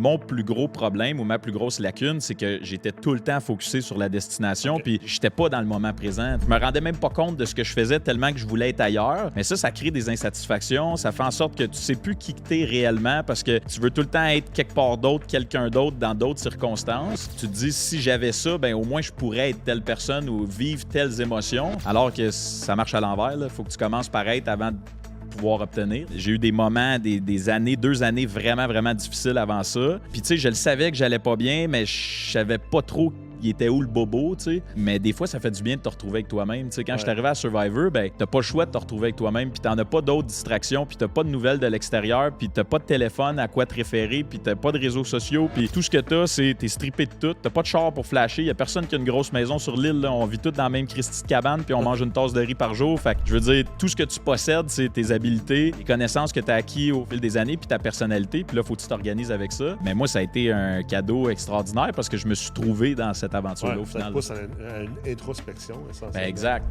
mon plus gros problème ou ma plus grosse lacune, c'est que j'étais tout le temps focusé sur la destination, puis j'étais pas dans le moment présent. Je me rendais même pas compte de ce que je faisais tellement que je voulais être ailleurs. Mais ça crée des insatisfactions. Ça fait en sorte que tu sais plus qui t'es réellement parce que tu veux tout le temps être quelque part d'autre, quelqu'un d'autre, dans d'autres circonstances. Tu te dis, si j'avais ça, ben au moins je pourrais être telle personne ou vivre telles émotions. Alors que ça marche à l'envers. Il faut que tu commences par être avant de pouvoir obtenir. J'ai eu des moments, des années, 2 années vraiment, vraiment difficiles avant ça. Puis tu sais, je le savais que j'allais pas bien, mais je savais pas trop il était où le bobo, tu sais. Mais des fois, ça fait du bien de te retrouver avec toi-même. Tu sais, quand je suis arrivé à Survivor, ben t'as pas le choix de te retrouver avec toi-même, puis t'en as pas d'autres distractions, puis t'as pas de nouvelles de l'extérieur, puis t'as pas de téléphone à quoi te référer, puis t'as pas de réseaux sociaux, puis tout ce que t'as, c'est t'es strippé de tout. T'as pas de char pour flasher. Y a personne qui a une grosse maison sur l'île, là. On vit tous dans la même Christie de cabane, puis on mange une tasse de riz par jour. Fait que je veux dire, tout ce que tu possèdes, c'est tes habiletés, les connaissances que t'as acquis au fil des années, puis ta personnalité, puis là, faut que tu t'organises avec ça. Mais moi, ça a été un cadeau extraordinaire parce que je me suis trouvé dans cette aventure-là au final. Ça pousse à une introspection, essentiellement. Ben exact.